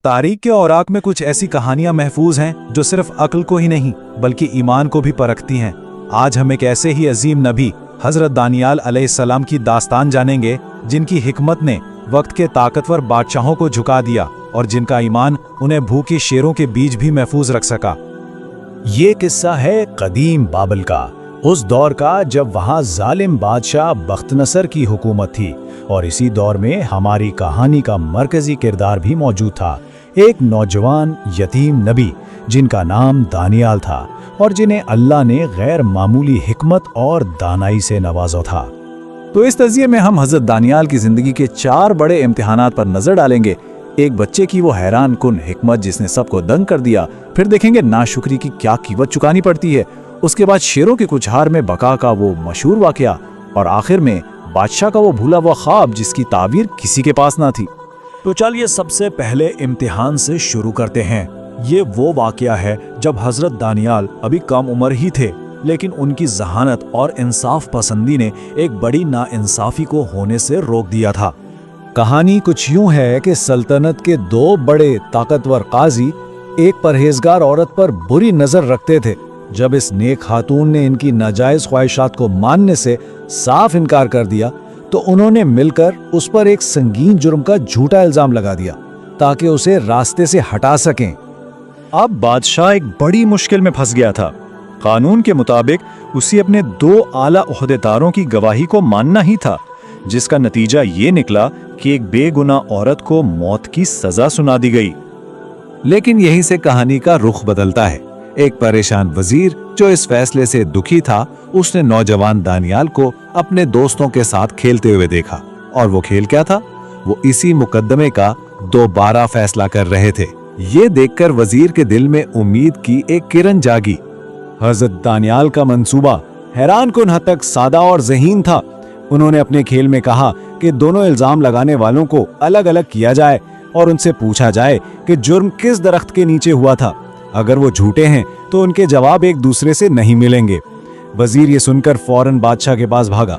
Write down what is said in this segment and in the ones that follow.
تاریخ کے اوراق میں کچھ ایسی کہانیاں محفوظ ہیں جو صرف عقل کو ہی نہیں بلکہ ایمان کو بھی پرکھتی ہیں۔ آج ہم ایک ایسے ہی عظیم نبی حضرت دانیال علیہ السلام کی داستان جانیں گے جن کی حکمت نے وقت کے طاقتور بادشاہوں کو جھکا دیا اور جن کا ایمان انہیں بھوکے شیروں کے بیچ بھی محفوظ رکھ سکا۔ یہ قصہ ہے قدیم بابل کا، اس دور کا جب وہاں ظالم بادشاہ بخت نصر کی حکومت تھی، اور اسی دور میں ہماری کہانی کا مرکزی کردار بھی موجود تھا، ایک نوجوان یتیم نبی جن کا نام دانیال تھا اور جنہیں اللہ نے غیر معمولی حکمت اور دانائی سے نوازا تھا۔ تو اس تجزیے میں ہم حضرت دانیال کی زندگی کے 4 بڑے امتحانات پر نظر ڈالیں گے۔ ایک بچے کی وہ حیران کن حکمت جس نے سب کو دنگ کر دیا، پھر دیکھیں گے ناشکری کی کیا قیمت چکانی پڑتی ہے، اس کے بعد شیروں کے کچھار میں بقا کا وہ مشہور واقعہ، اور آخر میں بادشاہ کا وہ بھولا ہوا خواب جس کی تعبیر کسی کے پاس نہ تھی۔ تو چلیے سب سے پہلے امتحان سے شروع کرتے ہیں۔ یہ وہ واقعہ ہے جب حضرت دانیال ابھی کم عمر ہی تھے، لیکن ان کی ذہانت اور انصاف پسندی نے ایک بڑی ناانصافی کو ہونے سے روک دیا تھا۔ کہانی کچھ یوں ہے کہ سلطنت کے 2 بڑے طاقتور قاضی ایک پرہیزگار عورت پر بری نظر رکھتے تھے۔ جب اس نیک خاتون نے ان کی ناجائز خواہشات کو ماننے سے صاف انکار کر دیا تو انہوں نے مل کر اس پر ایک سنگین جرم کا جھوٹا الزام لگا دیا تاکہ اسے راستے سے ہٹا سکیں۔ اب بادشاہ ایک بڑی مشکل میں پھنس گیا تھا۔ قانون کے مطابق اسی اپنے 2 اعلیٰ عہدیداروں کی گواہی کو ماننا ہی تھا، جس کا نتیجہ یہ نکلا کہ ایک بے گناہ عورت کو موت کی سزا سنا دی گئی۔ لیکن یہیں سے کہانی کا رخ بدلتا ہے۔ ایک پریشان وزیر جو اس فیصلے سے دکھی تھا، اس نے نوجوان دانیال کو اپنے دوستوں کے ساتھ کھیلتے ہوئے دیکھا، اور وہ کھیل کیا تھا؟ وہ اسی مقدمے کا دوبارہ فیصلہ کر رہے تھے۔ یہ دیکھ کر وزیر کے دل میں امید کی ایک کرن جاگی۔ حضرت دانیال کا منصوبہ حیران کن حد تک سادہ اور ذہین تھا۔ انہوں نے اپنے کھیل میں کہا کہ دونوں الزام لگانے والوں کو الگ الگ کیا جائے اور ان سے پوچھا جائے کہ جرم کس درخت کے نیچے ہوا تھا۔ اگر وہ جھوٹے ہیں تو ان کے جواب ایک دوسرے سے نہیں ملیں گے۔ وزیر یہ سن کر فوراً بادشاہ کے پاس بھاگا۔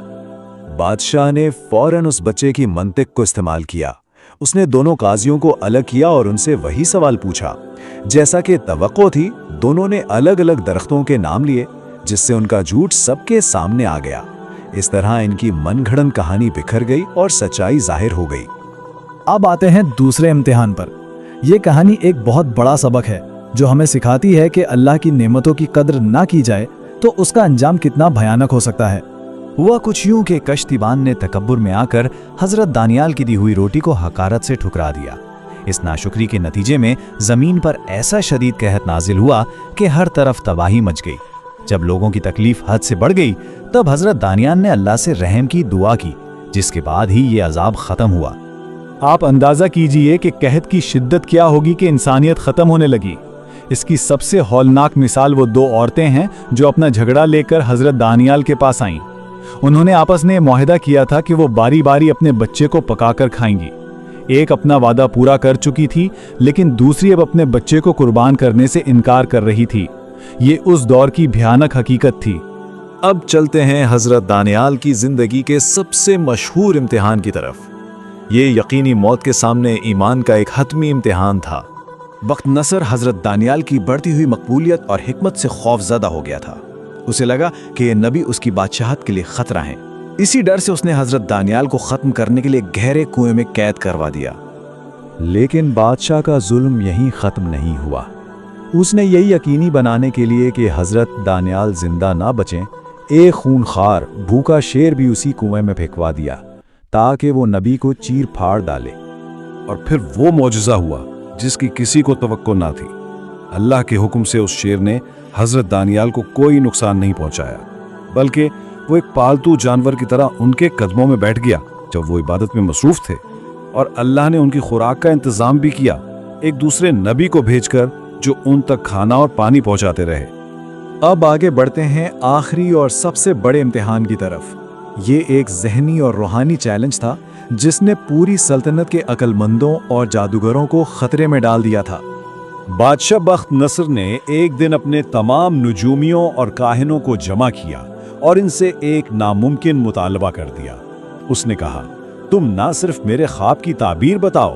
بادشاہ نے فوراً اس بچے کی منطق کو استعمال کیا۔ اس نے دونوں قاضیوں کو الگ کیا اور ان سے وہی سوال پوچھا۔ جیسا کہ توقع تھی، دونوں نے الگ الگ درختوں کے نام لیے، جس سے ان کا جھوٹ سب کے سامنے آ گیا۔ اس طرح ان کی من گھڑن کہانی بکھر گئی اور سچائی ظاہر ہو گئی۔ اب آتے ہیں دوسرے امتحان پر۔ یہ کہانی ایک بہت بڑا سبق ہے جو ہمیں سکھاتی ہے کہ اللہ کی نعمتوں کی قدر نہ کی جائے تو اس کا انجام کتنا بھیانک ہو سکتا ہے۔ ہوا کچھ یوں کہ کشتیبان نے تکبر میں آ کر حضرت دانیال کی دی ہوئی روٹی کو حقارت سے ٹھکرا دیا۔ اس ناشکری کے نتیجے میں زمین پر ایسا شدید قحط نازل ہوا کہ ہر طرف تباہی مچ گئی۔ جب لوگوں کی تکلیف حد سے بڑھ گئی تب حضرت دانیال نے اللہ سے رحم کی دعا کی، جس کے بعد ہی یہ عذاب ختم ہوا۔ آپ اندازہ کیجئے کہ قحط کی شدت کیا ہوگی کہ انسانیت ختم ہونے لگی۔ اس کی سب سے ہولناک مثال وہ 2 عورتیں ہیں جو اپنا جھگڑا لے کر حضرت دانیال کے پاس آئیں۔ انہوں نے آپس میں معاہدہ کیا تھا کہ وہ باری باری اپنے بچے کو پکا کر کھائیں گی۔ ایک اپنا وعدہ پورا کر چکی تھی، لیکن دوسری اب اپنے بچے کو قربان کرنے سے انکار کر رہی تھی۔ یہ اس دور کی بھیانک حقیقت تھی۔ اب چلتے ہیں حضرت دانیال کی زندگی کے سب سے مشہور امتحان کی طرف۔ یہ یقینی موت کے سامنے ایمان کا ایک حتمی امتحان تھا۔ بخت نصر حضرت دانیال کی بڑھتی ہوئی مقبولیت اور حکمت سے خوف زدہ ہو گیا تھا۔ اسے لگا کہ یہ نبی اس کی بادشاہت کے لیے خطرہ ہیں۔ اسی ڈر سے اس نے حضرت دانیال کو ختم کرنے کے لیے گہرے کنویں میں قید کروا دیا۔ لیکن بادشاہ کا ظلم یہیں ختم نہیں ہوا۔ اس نے یہی یقینی بنانے کے لیے کہ حضرت دانیال زندہ نہ بچیں، ایک خونخوار بھوکا شیر بھی اسی کنویں میں پھینکوا دیا تاکہ وہ نبی کو چیر پھاڑ ڈالے۔ اور پھر وہ معجزہ ہوا جس کی کسی کو توقع نہ تھی۔ اللہ کے حکم سے اس شیر نے حضرت دانیال کو کوئی نقصان نہیں پہنچایا، بلکہ وہ ایک پالتو جانور کی طرح ان کے قدموں میں بیٹھ گیا جب وہ عبادت میں مصروف تھے، اور اللہ نے ان کی خوراک کا انتظام بھی کیا، ایک دوسرے نبی کو بھیج کر جو ان تک کھانا اور پانی پہنچاتے رہے۔ اب آگے بڑھتے ہیں آخری اور سب سے بڑے امتحان کی طرف۔ یہ ایک ذہنی اور روحانی چیلنج تھا جس نے پوری سلطنت کے عقل مندوں اور جادوگروں کو خطرے میں ڈال دیا تھا۔ بادشاہ بخت نصر نے ایک دن اپنے تمام نجومیوں اور کاہنوں کو جمع کیا اور ان سے ایک ناممکن مطالبہ کر دیا۔ اس نے کہا، تم نہ صرف میرے خواب کی تعبیر بتاؤ